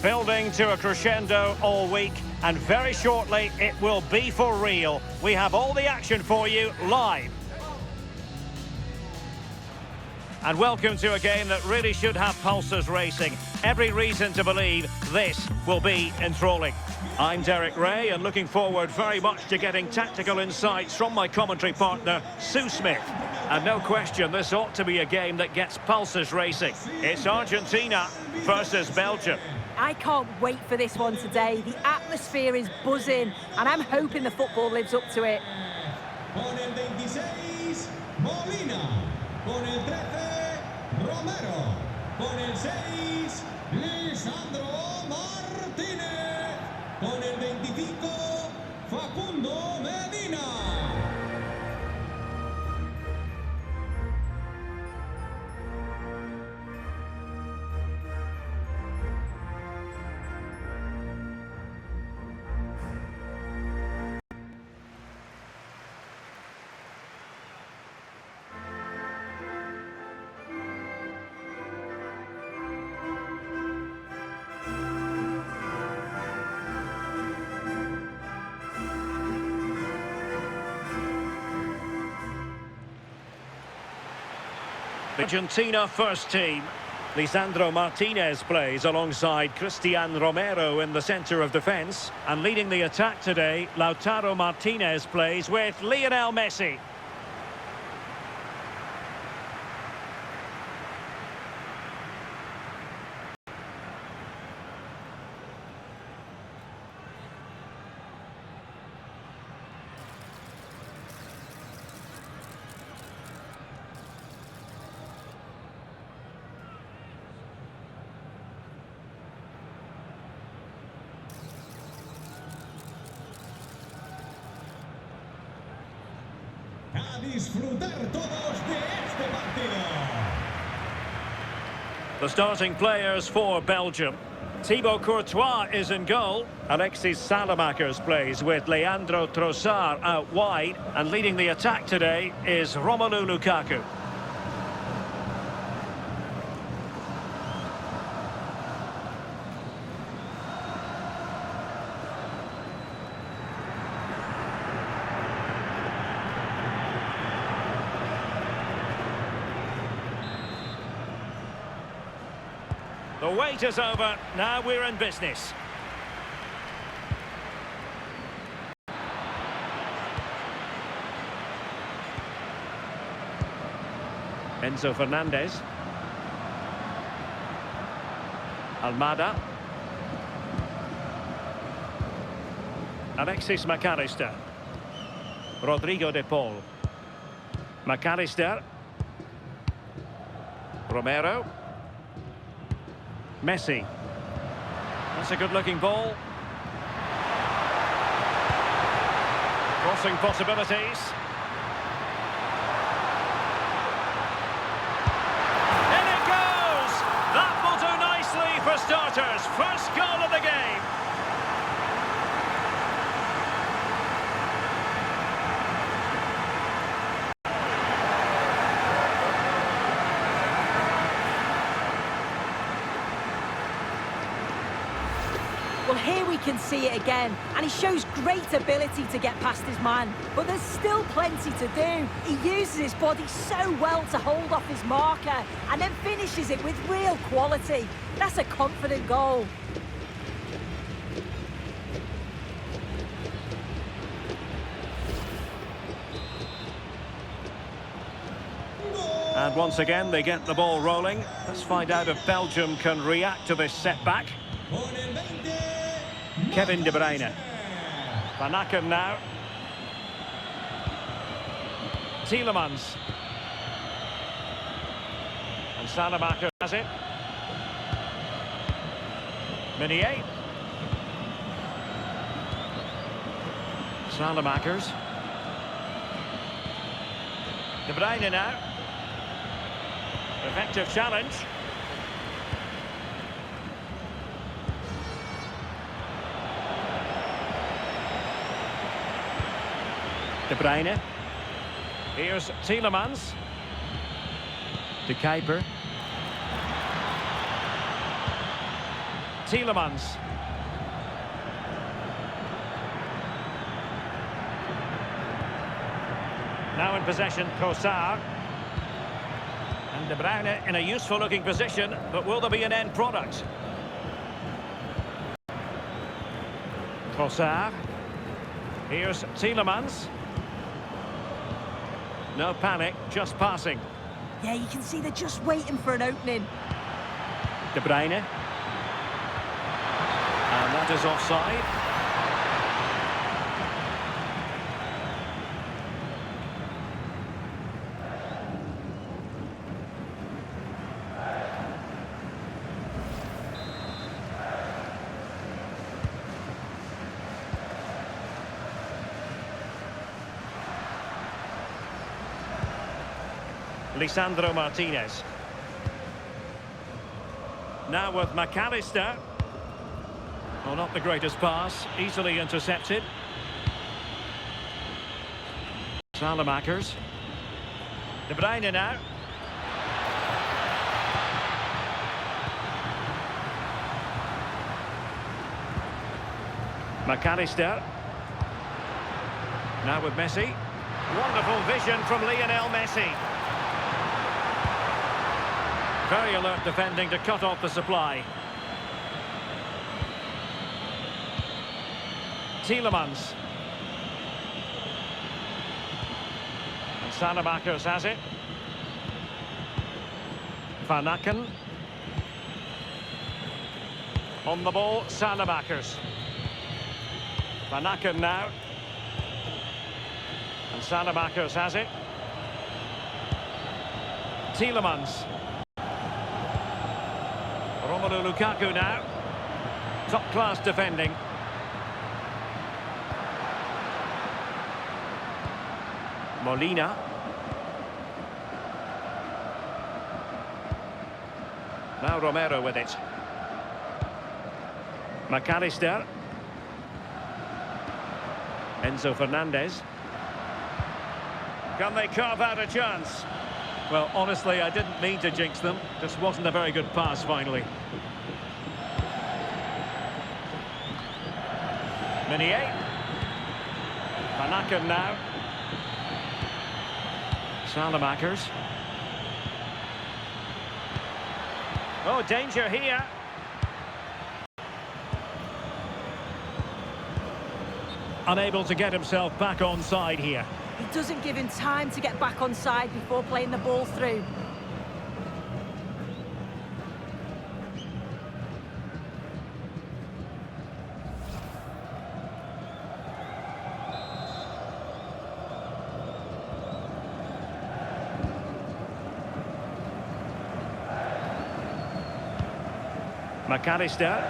Building to a crescendo all week, and very shortly it will be for real. We have all the action for you live. And welcome to a game that really should have pulses racing. Every reason to believe this will be enthralling. I'm Derek Ray, and looking forward very much to getting tactical insights from my commentary partner, Sue Smith. And no question, this ought to be a game that gets pulses racing. It's Argentina versus Belgium. I can't wait for this one today. The atmosphere is buzzing, and I'm hoping the football lives up to it. Con el 26, Molina. Con el 13, Romero. Con el 6, Lisandro Martínez. Con el 25, Facundo Medina. Argentina first team. Lisandro Martinez plays alongside Cristian Romero in the centre of defence. And leading the attack today, Lautaro Martinez plays with Lionel Messi. A disfrutar todos de este partido. The starting players for Belgium. Thibaut Courtois is in goal. Alexis Salamakers plays with Leandro Trossard out wide. And leading the attack today is Romelu Lukaku. The wait is over. Now we're in business. Enzo Fernandez. Almada. Alexis McAllister. Rodrigo de Paul. McAllister. Romero. Messi. That's a good-looking ball. Crossing possibilities. In it goes! That will do nicely for starters. First goal of the game. Well, here we can see it again, and he shows great ability to get past his man. But there's still plenty to do. He uses his body so well to hold off his marker, and then finishes it with real quality. That's a confident goal. And once again, they get the ball rolling. Let's find out if Belgium can react to this setback. Kevin De Bruyne. Van Aken now. Tielemans. And Salamakers has it. Meunier. Salamakers. De Bruyne now. Effective challenge. De Bruyne. Here's Tielemans. De Kuiper. Tielemans. Now in possession, Trossard. And De Bruyne in a useful looking position, but will there be an end product? Trossard. Here's Tielemans. No panic, just passing. Yeah, you can see they're just waiting for an opening. De Bruyne. And that is offside. Lisandro Martinez. Now with McAllister. Well, not the greatest pass, easily intercepted. Salamakers. De Bruyne now. McAllister. Now with Messi. Wonderful vision from Lionel Messi. Very alert defending to cut off the supply. Tielemans. And Salamakers has it. Van Aken. On the ball, Salamakers. Van Aken now. And Salamakers has it. Tielemans. Romelu Lukaku now. Top-class defending. Molina. Now Romero with it. McAllister. Enzo Fernandez. Can they carve out a chance? Well, honestly, I didn't mean to jinx them. Just wasn't a very good pass, finally. Meunier. Van Aken now. Salamakers. Oh, danger here. Unable to get himself back on side here. He doesn't give him time to get back on side before playing the ball through. McAllister.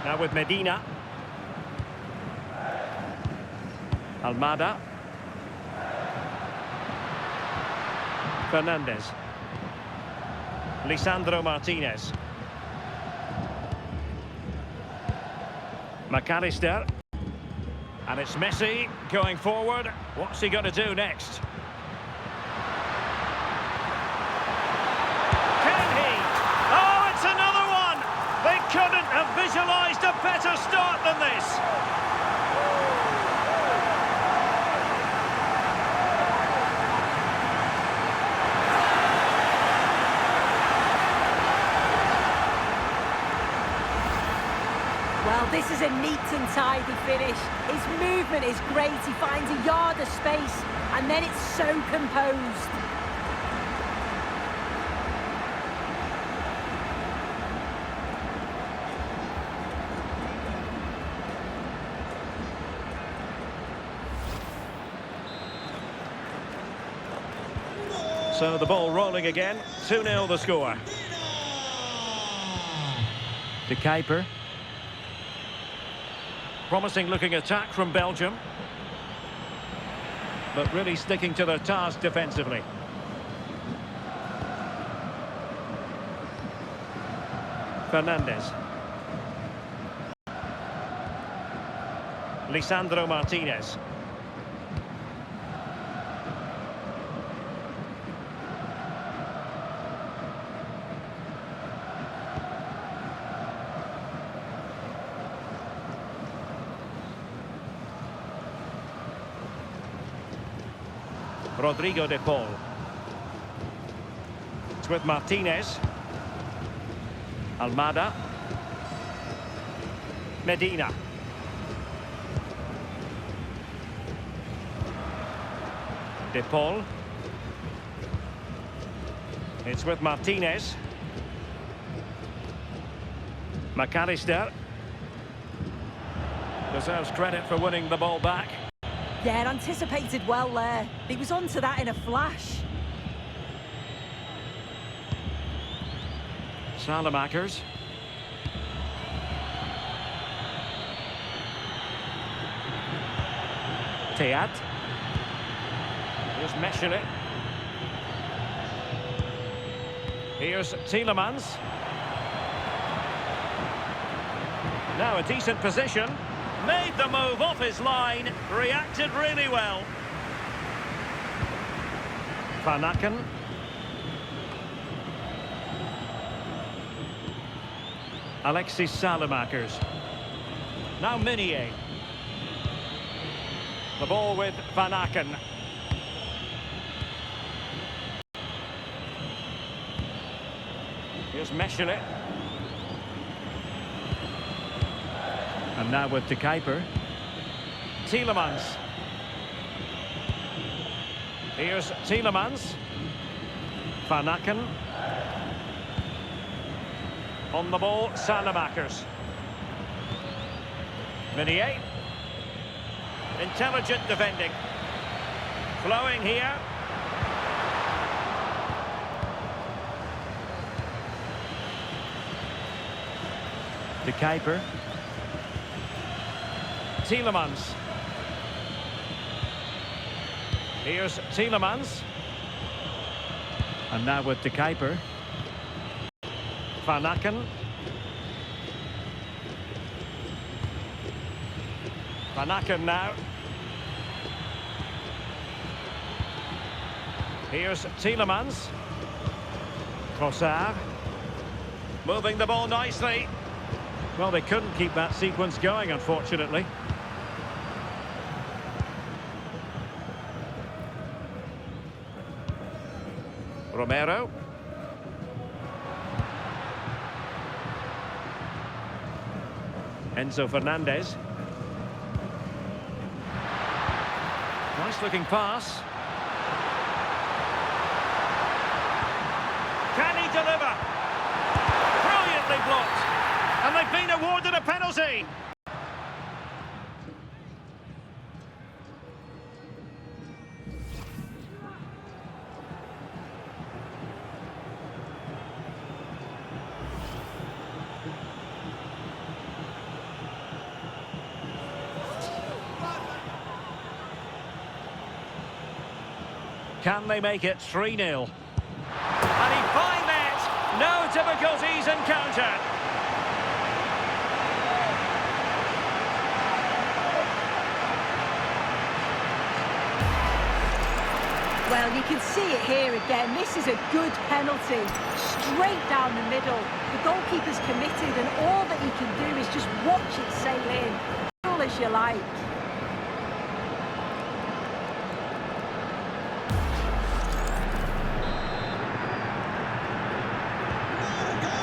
Now with Medina. Almada. Fernandez. Lisandro Martinez. McAllister. And it's Messi going forward. What's he going to do next? Can he? Oh, it's another one! They couldn't have visualised a better start than this. Well, this is a neat and tidy finish. His movement is great. He finds a yard of space, and then it's so composed. So the ball rolling again. 2-0 the score. De Kuiper. Promising looking attack from Belgium. But really sticking to their task defensively. Fernandez. Lisandro Martinez. Rodrigo de Paul. It's with Martinez. Almada. Medina. De Paul. It's with Martinez. McAllister. Deserves credit for winning the ball back. Yeah, anticipated well there. He was onto that in a flash. Salamakers. Teat. Here's Meshelet. Here's Tielemans. Now a decent position. Made the move off his line. Reacted really well. Van Aken. Alexis Salamakers. Now Meunier. The ball with Van Aken. Here's Meshelet. And now with De Kuiper. Tielemans. Here's Tielemans. Van Aken. On the ball, Salamakers. Meunier. Intelligent defending. Flowing here. De Kuiper. Tielemans. Here's Tielemans. And now with De Kuiper. Van Aken. Van Aken now. Here's Tielemans. Trossard. Moving the ball nicely. Well, they couldn't keep that sequence going, unfortunately. Romero. Enzo Fernandez. Nice looking pass. Can he deliver? Brilliantly blocked. And they've been awarded a penalty. Can they make it 3-0? And he finds it! No difficulties encountered. Well, you can see it here again. This is a good penalty. Straight down the middle. The goalkeeper's committed and all that he can do is just watch it sail in. Cool as you like.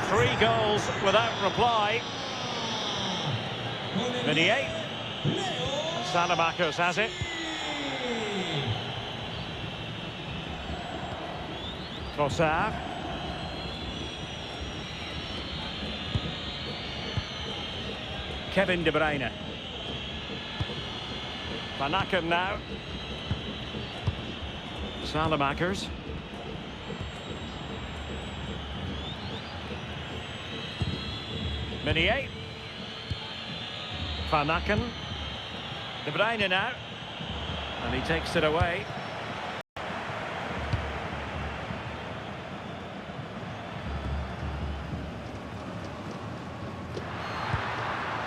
Three goals without reply. Meunier. Salamakers has it. Trossard. Kevin De Bruyne. Van Aken now. Salamakers. Meunier. Van Aken. De Bruyne now. And he takes it away.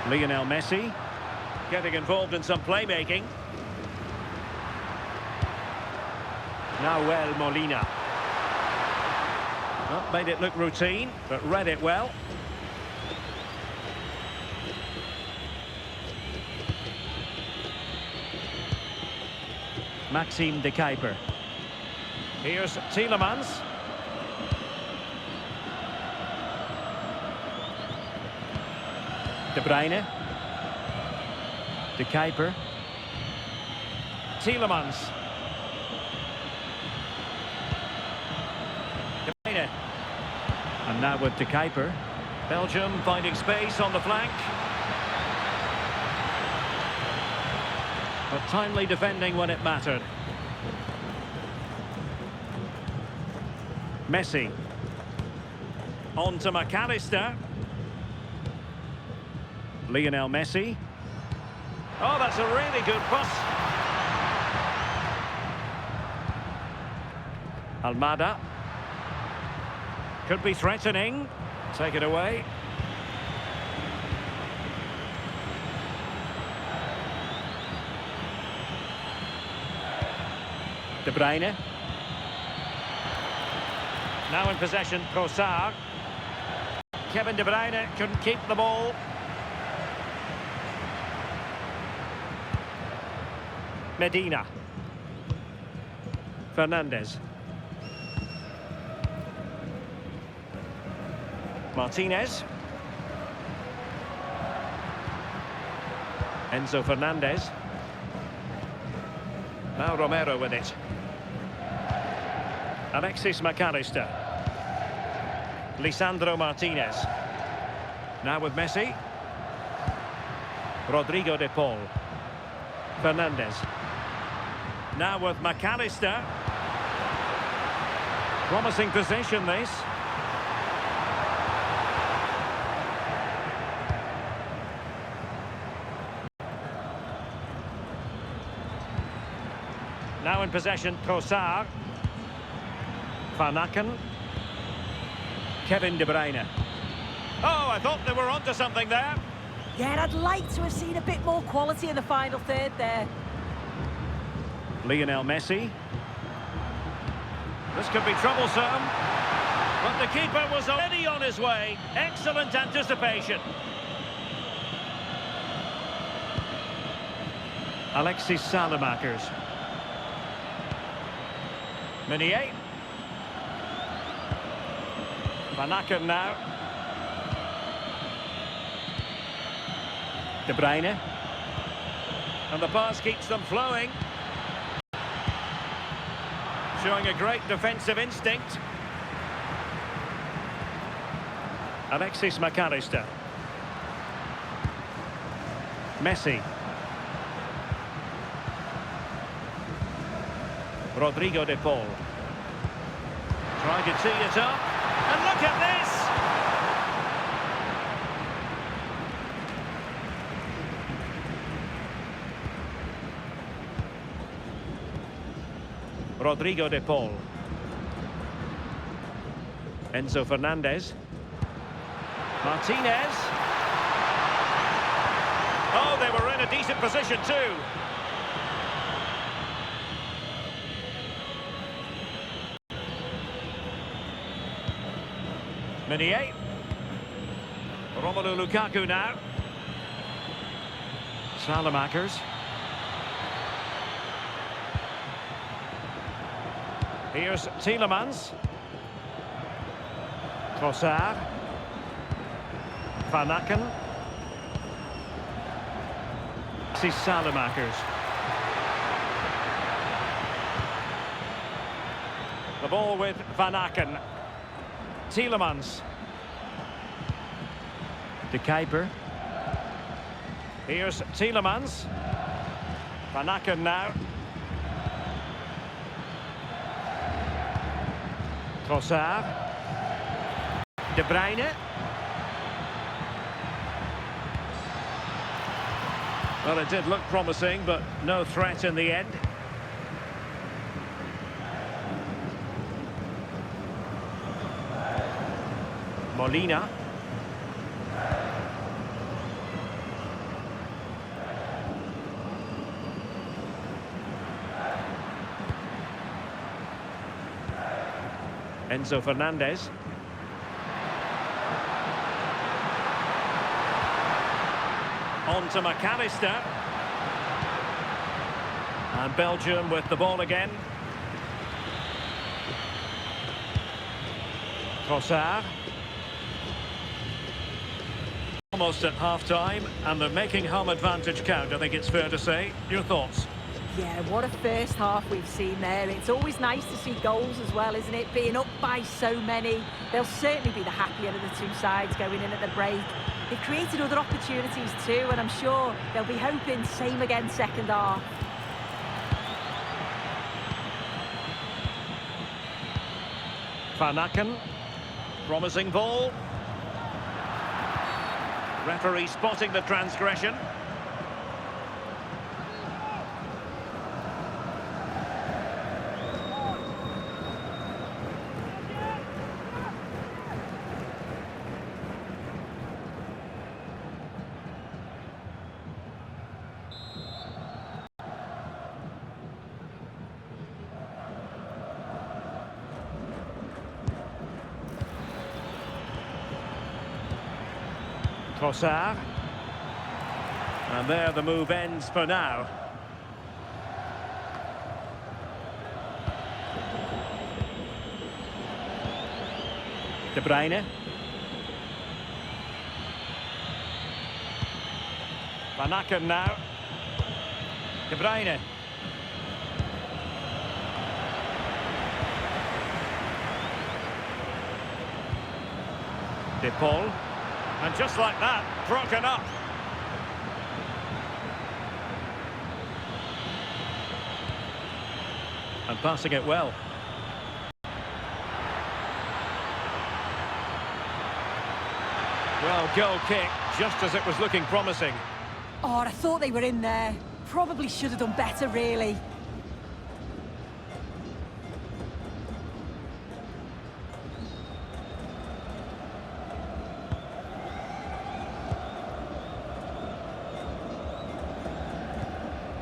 Lionel Messi getting involved in some playmaking. Nahuel Molina. Well, made it look routine, but read it well. Maxime De Kuiper. Here's Tielemans. De Bruyne. De Kuiper. Tielemans. De Bruyne. And now with De Kuiper. Belgium finding space on the flank. But timely defending when it mattered. Messi. On to McAllister. Lionel Messi. Oh, that's a really good pass. Almada. Could be threatening. Take it away. De Bruyne. Now in possession, Trossard. Kevin De Bruyne couldn't keep the ball. Medina. Fernandez. Martinez. Enzo Fernandez. Now Romero with it. Alexis McAllister. Lisandro Martinez. Now with Messi. Rodrigo de Paul. Fernandez. Now with McAllister. Promising position this. Now in possession, Trossard. Van Aken. Kevin De Bruyne. Oh, I thought they were onto something there. Yeah, I'd like to have seen a bit more quality in the final third there. Lionel Messi. This could be troublesome. But the keeper was already on his way. Excellent anticipation. Alexis Salemakers. Meunier. Van Aken now. De Bruyne. And the pass keeps them flowing. Showing a great defensive instinct. Alexis McAllister. Messi. Rodrigo de Paul. Trying to tee it up. And look at this! Rodrigo de Paul. Enzo Fernandez. Martinez. Oh, they were in a decent position too. Meunier. Romelu Lukaku now. Salemakers. Here's Tielemans. Trossard. Van Aken. This is Salemakers. The ball with Van Aken. Tielemans. De Kuiper. Here's Tielemans. Van Aken now. Trossard. De Bruyne. Well, it did look promising, but no threat in the end. Molina. Enzo Fernandez. On to McAllister. And Belgium with the ball again. Trossard. Almost at half-time, and they're making home advantage count, I think it's fair to say. Your thoughts? Yeah, what a first half we've seen there. It's always nice to see goals as well, isn't it? Being up by so many. They'll certainly be the happier of the two sides going in at the break. They've created other opportunities too, and I'm sure they'll be hoping same again second half. Van Aken. Promising ball. Referee spotting the transgression. Trossard. And there the move ends for now. De Bruyne. Van Aken now. De Bruyne. De Paul. And just like that, broken up. And passing it well. Well, goal kick, just as it was looking promising. Oh, I thought they were in there. Probably should have done better, really.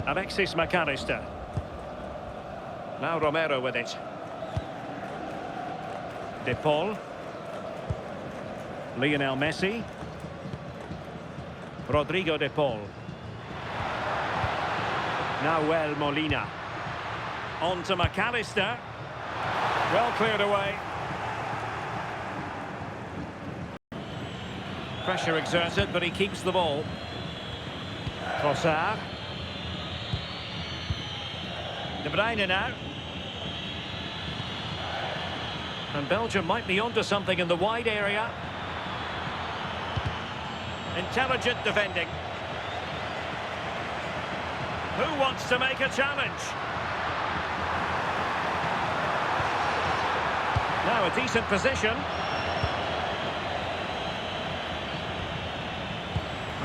Alexis McAllister. Now Romero with it. De Paul. Lionel Messi. Rodrigo De Paul. Nahuel Molina. On to McAllister. Well cleared away. Pressure exerted, but he keeps the ball. Trossard. De Bruyne now. And Belgium might be onto something in the wide area. Intelligent defending. Who wants to make a challenge? Now a decent position.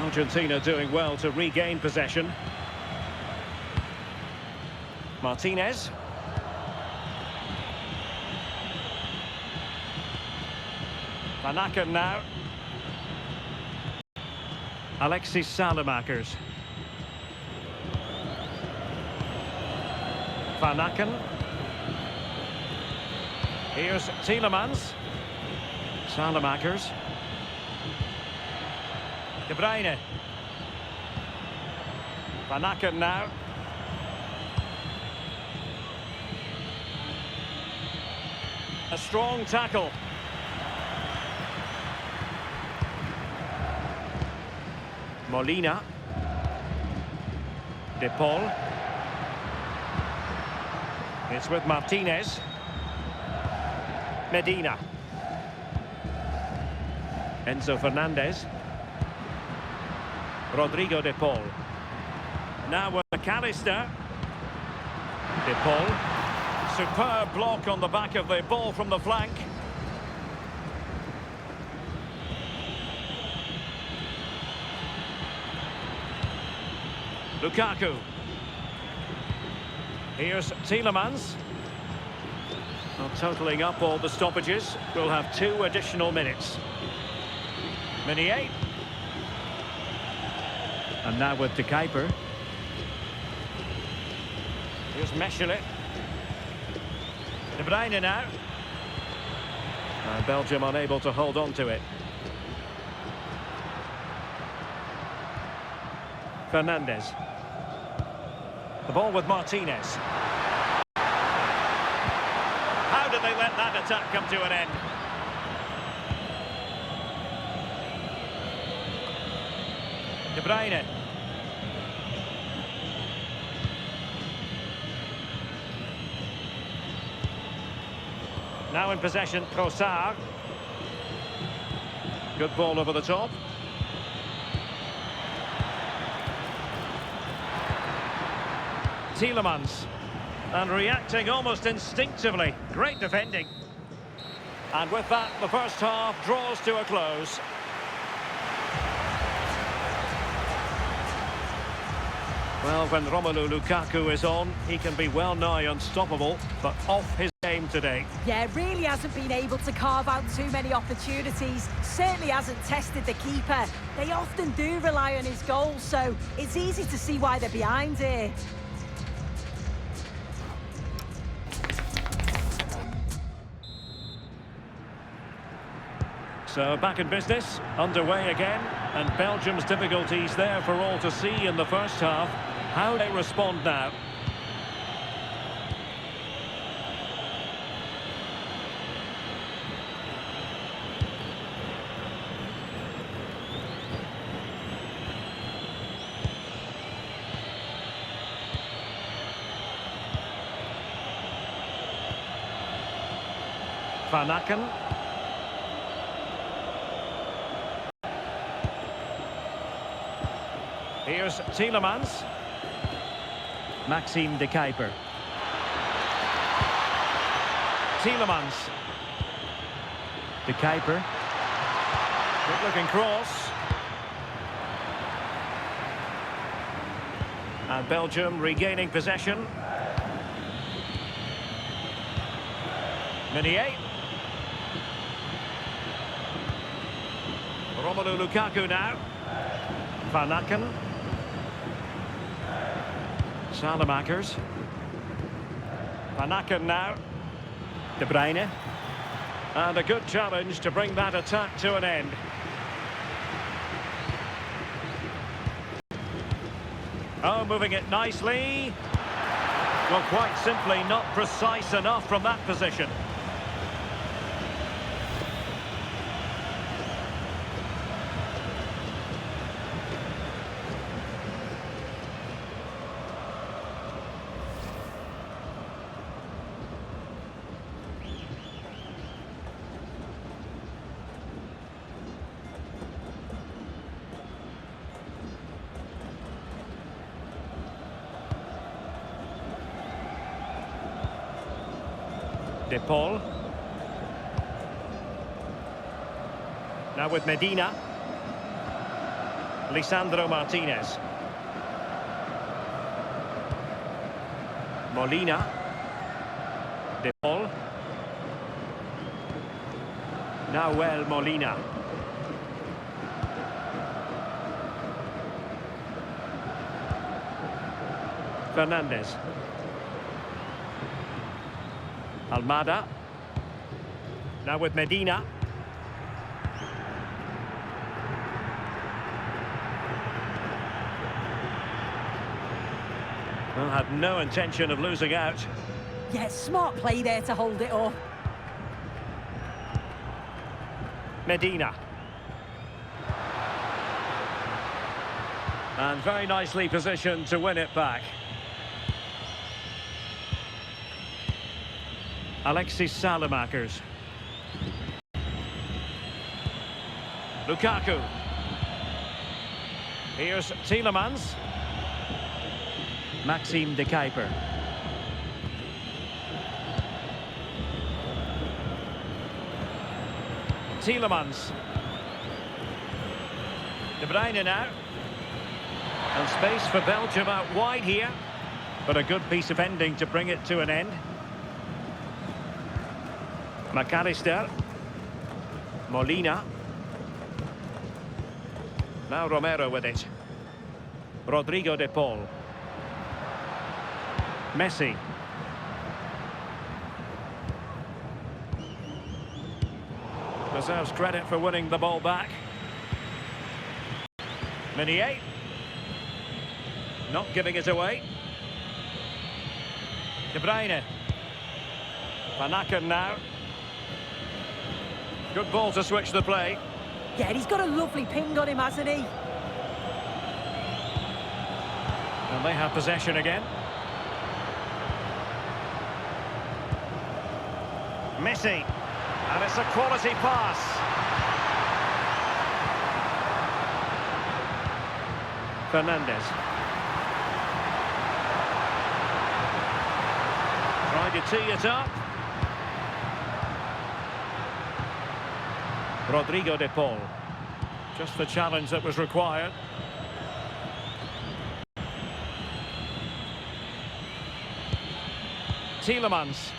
Argentina doing well to regain possession. Martinez. Van Aken now. Alexis Salemakers. Van Aken. Here's Tielemans. Salemakers. De Bruyne. Van Aken now. A strong tackle. Molina. De Paul. It's with Martinez. Medina. Enzo Fernandez. Rodrigo De Paul. Now with McAllister. De Paul. Superb block on the back of the ball from the flank. Lukaku. Here's Tielemans. Well, totalling up all the stoppages, we'll have 2 additional minutes. Meunier. And now with De Kuiper. Here's Mechelen. De Bruyne now. And Belgium unable to hold on to it. Fernandez. The ball with Martinez. How did they let that attack come to an end? De Bruyne. Now in possession, Trossard. Good ball over the top. Tielemans. And reacting almost instinctively. Great defending. And with that, the first half draws to a close. Well, when Romelu Lukaku is on, he can be well nigh unstoppable, but off his game today. Yeah, really hasn't been able to carve out too many opportunities. Certainly hasn't tested the keeper. They often do rely on his goals, so it's easy to see why they're behind here. So back in business, underway again, and Belgium's difficulties there for all to see in the first half. How they respond now. Van Aken. Here's Tielemans. Maxime de Kuiper. Tielemans. De Kuiper. Good looking cross. And Belgium regaining possession. Meunier. Romelu Lukaku now. Van Aken. Salamakers. Van Aken now. De Bruyne. And a good challenge to bring that attack to an end. Oh, moving it nicely. Well, quite simply not precise enough from that position. De Paul. Now with Medina. Lisandro Martinez. Molina. De Paul. Nahuel Molina. Fernandez. Almada. Now with Medina. Well, had no intention of losing out. Yeah, smart play there to hold it up. Medina. And very nicely positioned to win it back. Alexis Salamakers. Lukaku. Here's Tielemans. Maxime de Kuiper. Tielemans. De Bruyne now. And space for Belgium out wide here. But a good piece of ending to bring it to an end. McAllister. Molina. Now Romero with it. Rodrigo de Paul. Messi. Deserves credit for winning the ball back. Meunier. Not giving it away. De Bruyne. Van Aken now. Good ball to switch the play. Yeah, he's got a lovely ping on him, hasn't he? And they have possession again. Messi. And it's a quality pass. Fernandes. Trying to tee it up. Rodrigo de Paul. Just the challenge that was required. Tielemans.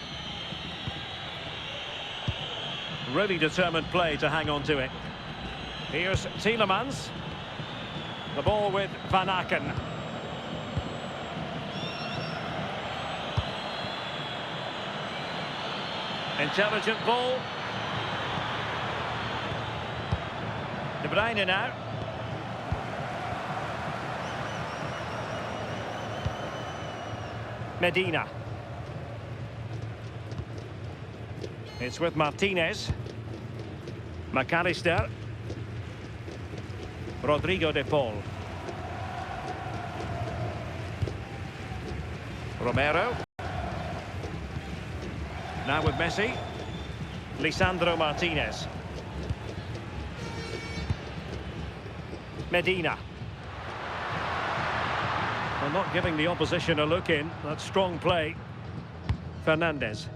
Really determined play to hang on to it. Here's Tielemans. The ball with Van Aken. Intelligent ball. De Bruyne now. Medina. It's with Martinez. McAllister. Rodrigo de Paul. Romero. Now with Messi. Lisandro Martinez. Medina. Well, not giving the opposition a look in. That's strong play. Fernandes.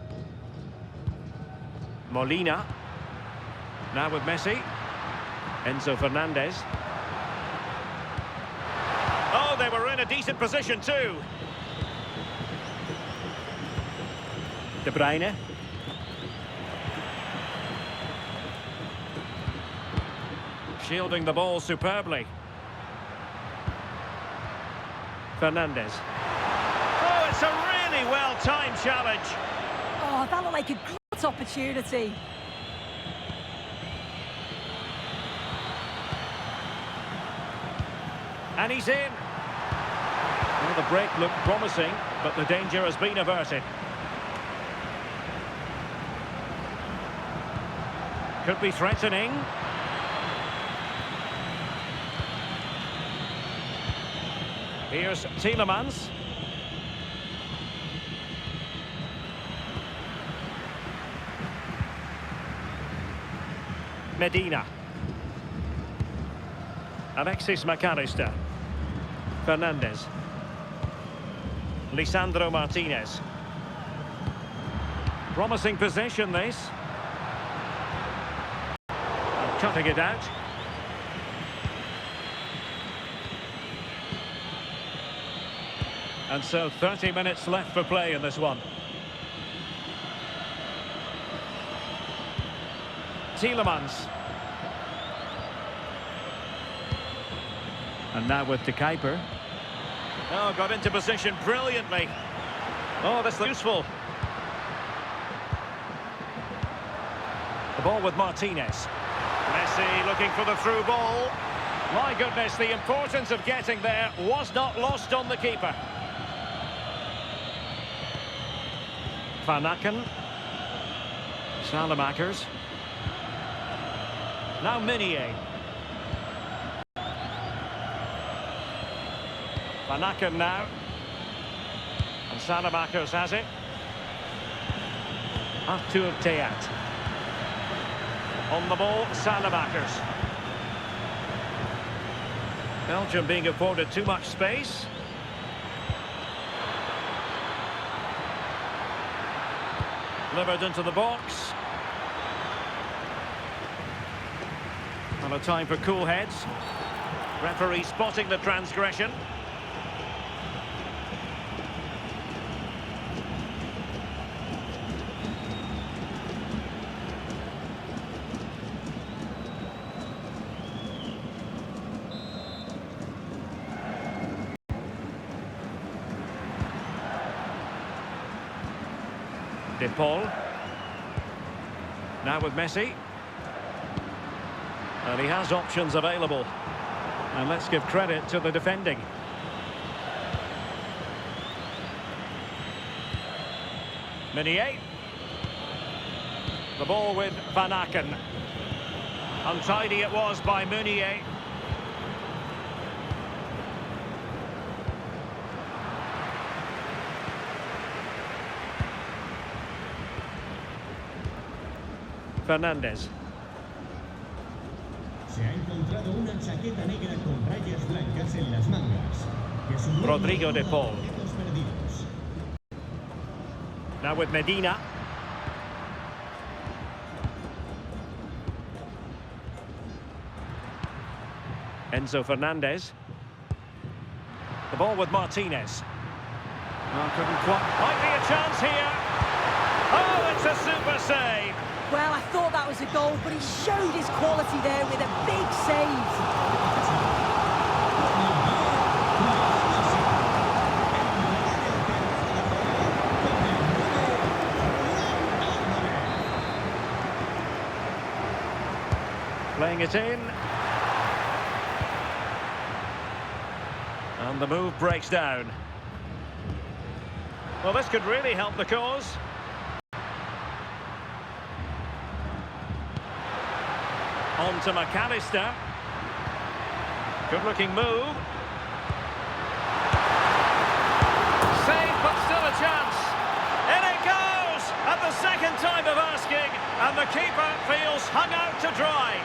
Molina. Now with Messi. Enzo Fernandez. Oh, they were in a decent position too. De Bruyne. Shielding the ball superbly. Fernandes. Oh, it's a really well-timed challenge. Oh, that looked like a great opportunity. And he's in. Well, the break looked promising, but the danger has been averted. Could be threatening. Here's Tielemans. Medina. Alexis McAllister. Fernandes. Lisandro Martinez. Promising possession, this. And cutting it out. And so 30 minutes left for play in this one. Tielemans. And now with De Kuiper. Oh, got into position brilliantly. Oh, that's useful. The ball with Martinez. Messi looking for the through ball. My goodness, the importance of getting there was not lost on the keeper. Van Aken. Salamakers. Now Meunier. Van Aken now. And Salamakers has it. Artur Theat. On the ball, Salamakers. Belgium being afforded too much space. Delivered into the box. And a time for cool heads. Referee spotting the transgression. De Paul. Now with Messi. And he has options available. And let's give credit to the defending. Meunier. The ball with Van Aken. Untidy it was by Meunier. Fernandez. Se ha encontrado una chaqueta negra con rayas blancas en las mangas. Que su dueño Rodrigo de roba Paul. objetos perdidos. Now with Medina. Enzo Fernandez. The ball with Martinez. Oh, couldn't quite. Might be a chance here. Oh, it's a super save. Well, I thought that was a goal, but he showed his quality there with a big save. Playing it in. And the move breaks down. Well, this could really help the cause. On to McAllister. Good-looking move. Save, but still a chance. In it goes! At the second time of asking, and the keeper feels hung out to dry.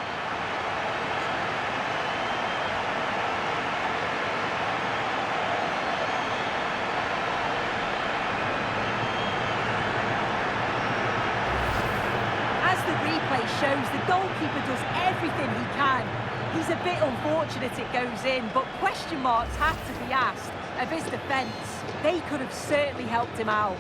Shows the goalkeeper does everything he can. He's a bit unfortunate it goes in, but question marks have to be asked of his defence. They could have certainly helped him out.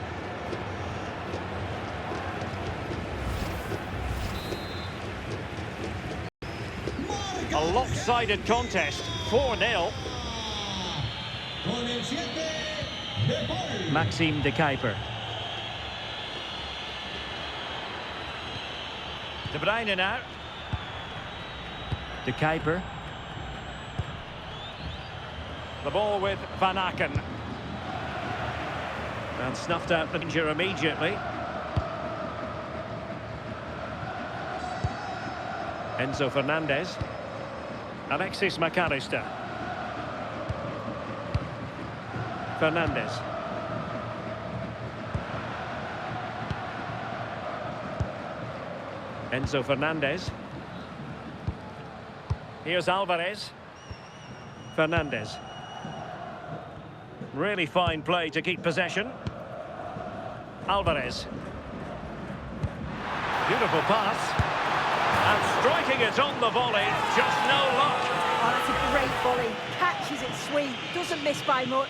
A lopsided contest, 4-0. Maxime de Kuiper. De Bruyne now. De Kuiper. The ball with Van Aken. And snuffed out the danger immediately. Enzo Fernandez. Alexis McAllister. Fernandez. Enzo Fernandez. Here's Alvarez. Fernandez. Really fine play to keep possession. Alvarez. Beautiful pass. And striking it on the volley, just no luck. Oh, that's a great volley. Catches it sweet, doesn't miss by much.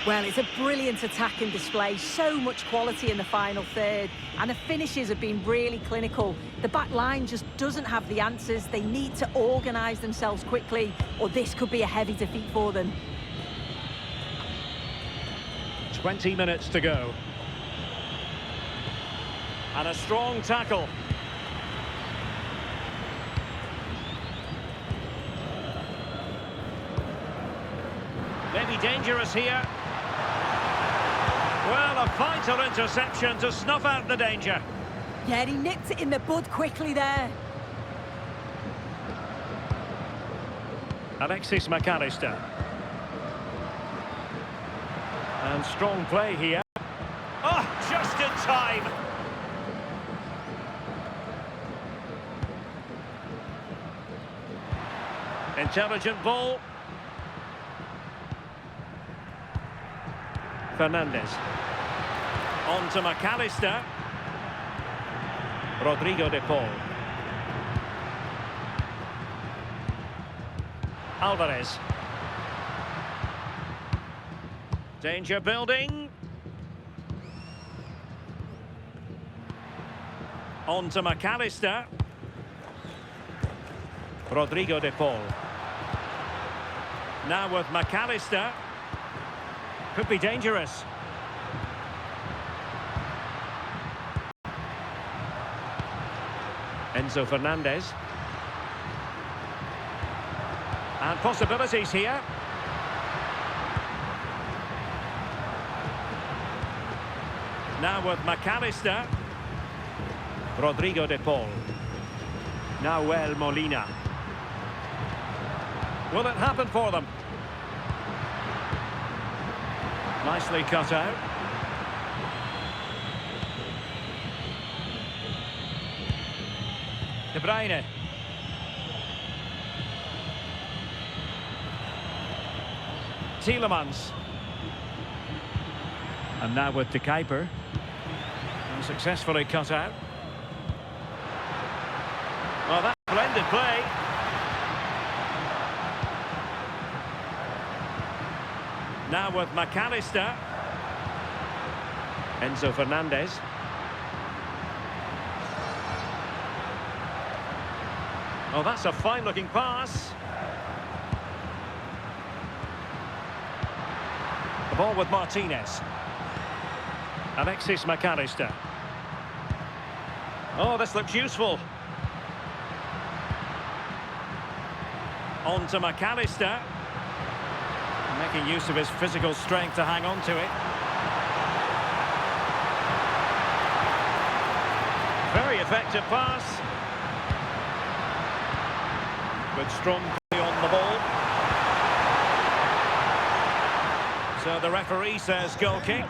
Well, it's a brilliant attacking display, so much quality in the final third, and the finishes have been really clinical. The back line just doesn't have the answers. They need to organise themselves quickly, or this could be a heavy defeat for them. 20 minutes to go. And a strong tackle. Maybe dangerous here. Well, a vital interception to snuff out the danger. Yeah, he nipped it in the bud quickly there. Alexis McAllister. And strong play here. Oh, just in time. Intelligent ball. Fernandez. On to McAllister. Rodrigo de Paul. Alvarez. Danger building. On to McAllister. Rodrigo de Paul. Now with McAllister. Could be dangerous. Enzo Fernandez. And possibilities here. Now with McAllister. Rodrigo de Paul. Nahuel Molina. Will it happen for them? Nicely cut out. De Bruyne. Tielemans. And now with De Kuiper. And successfully cut out. Well, that's splendid play. Now with McAllister. Enzo Fernandez. Oh, that's a fine-looking pass. The ball with Martinez. Alexis McAllister. Oh, this looks useful. On to McAllister. Making use of his physical strength to hang on to it. Very effective pass. With strong play on the ball. So the referee says goal kick.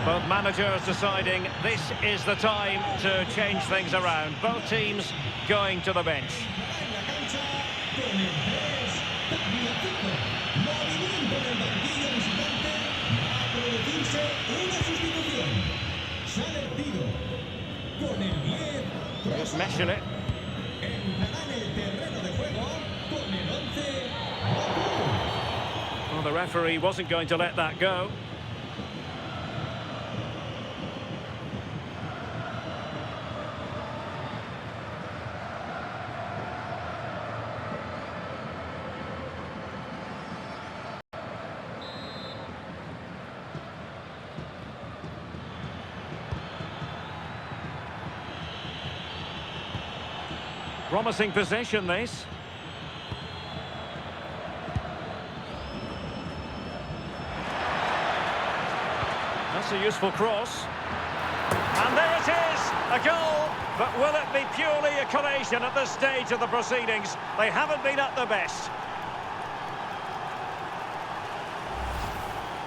Both managers deciding this is the time to change things around. Both teams going to the bench. There's Meshelet. Well, the referee wasn't going to let that go. Promising possession, this. That's a useful cross. And there it is, a goal. But will it be purely a collation at this stage of the proceedings? They haven't been at their best.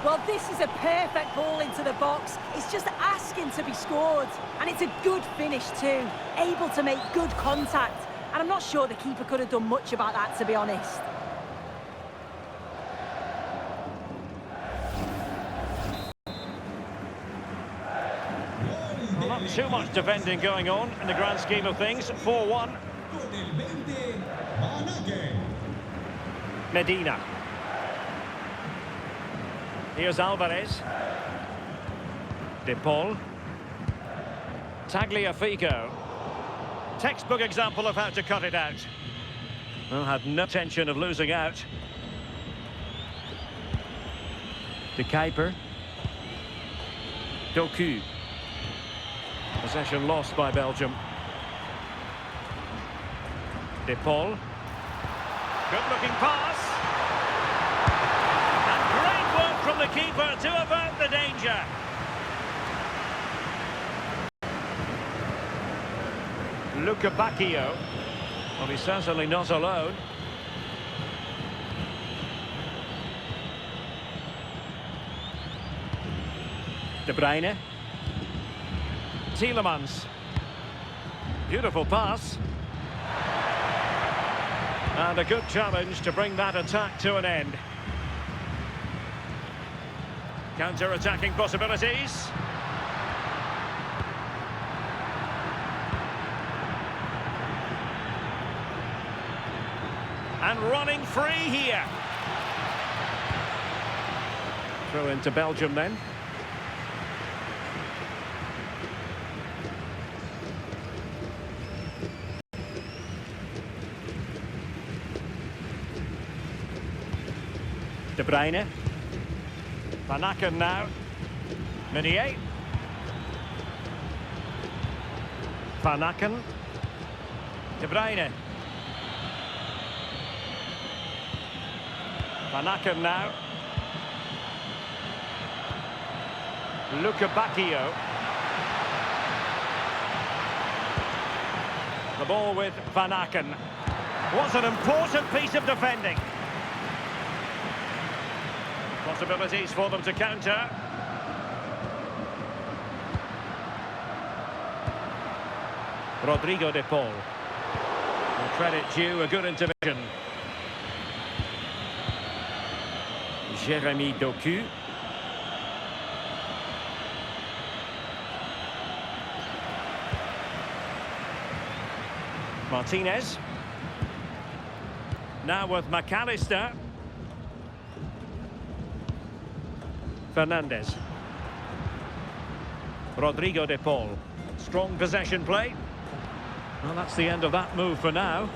Well, this is a perfect ball into the box. It's just asking to be scored. And it's a good finish too. Able to make good contact. And I'm not sure the keeper could have done much about that, to be honest. Well, not too much defending going on in the grand scheme of things. 4-1. Medina. Here's Alvarez. De Paul. Tagliafico. Textbook example of how to cut it out. Well, had no intention of losing out. De Kuiper. Doku. Possession lost by Belgium. De Paul. Good-looking pass. And great work from the keeper to avert the danger. Luca Bacchio. Well, he's certainly not alone. De Bruyne. Tielemans. Beautiful pass. And a good challenge to bring that attack to an end. Counter-attacking possibilities. And running free here. Throw into Belgium then. De Bruyne. Van Aken now. Meunier. Van Aken. De Bruyne. Van Aken now. Luca Bacchio. The ball with Van Aken. What an important piece of defending. Cross possibilities for them to counter. Rodrigo de Paul. Credit due, a good intervention. Jeremy Doku. Martinez. Now with McAllister. Fernandez. Rodrigo de Paul. Strong possession play. Well, that's the end of that move for now.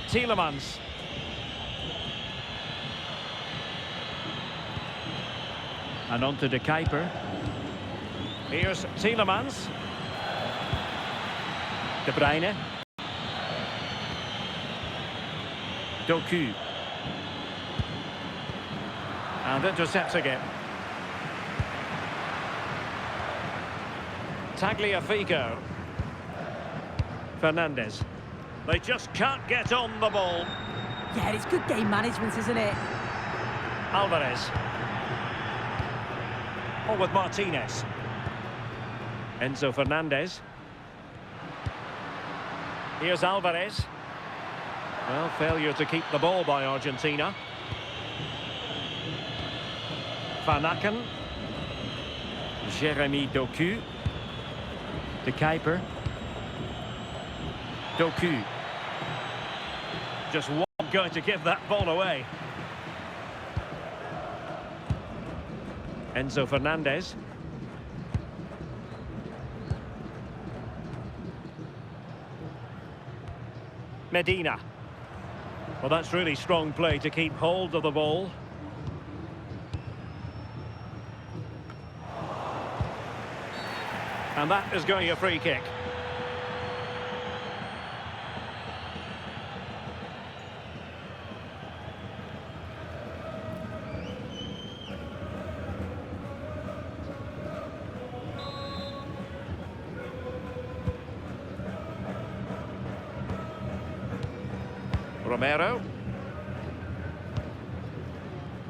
Tielemans. And on to De Kuiper. Here's Tielemans. De Bruyne. Doku. And intercepts again. Tagliafico. Fernandez. They just can't get on the ball. Yeah, it's good game management, isn't it? Alvarez. On with Martinez. Enzo Fernandez. Here's Alvarez. Well, failure to keep the ball by Argentina. Van Aken. Jeremy Doku. De Kuiper. Doku. Just one going to give that ball away. Enzo Fernandez. Medina. Well, that's really strong play to keep hold of the ball. And that is going a free kick. Romero.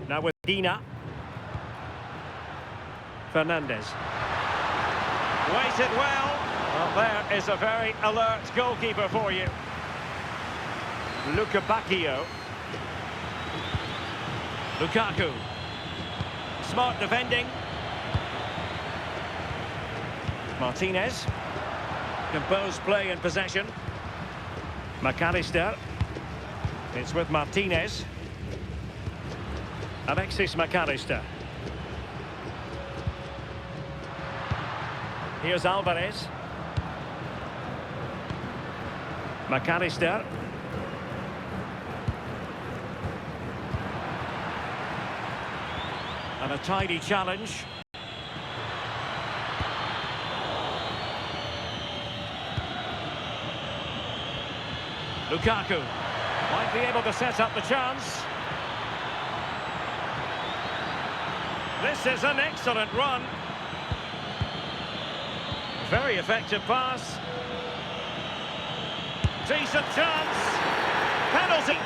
Now with Dina. Fernandez. Waited well. Well, there is a very alert goalkeeper for you. Luca Bacchio. Lukaku. Smart defending. Martinez. Composed play in possession. McAllister. It's with Martinez. Alexis McAllister. Here's Alvarez. McAllister. And a tidy challenge. Lukaku. Might be able to set up the chance. This is an excellent run. Very effective pass. Decent chance. Penalty.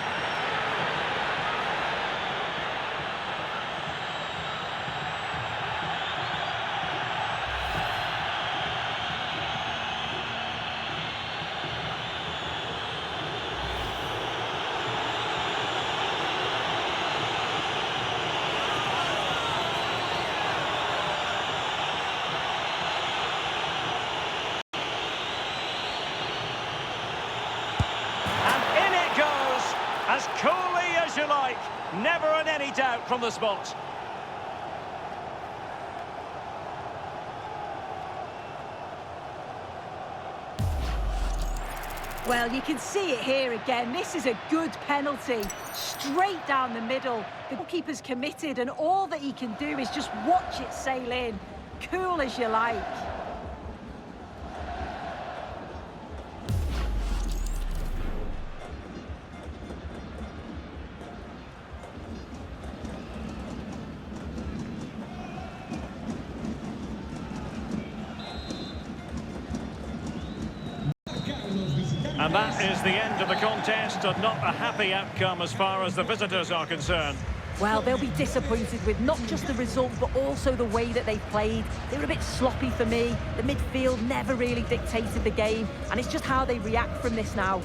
As coolly as you like, never in any doubt from the spot. Well, you can see it here again. This is a good penalty, straight down the middle. The goalkeeper's committed and all that he can do is just watch it sail in. Cool as you like. And that is the end of the contest, and not a happy outcome as far as the visitors are concerned. Well, they'll be disappointed with not just the result, but also the way that they've played. They were a bit sloppy for me. The midfield never really dictated the game, and it's just how they react from this now.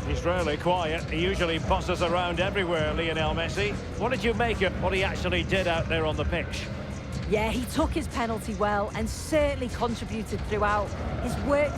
He's rarely quiet. He usually buzzes around everywhere, Lionel Messi. What did you make of what he actually did out there on the pitch? Yeah, he took his penalty well and certainly contributed throughout. His work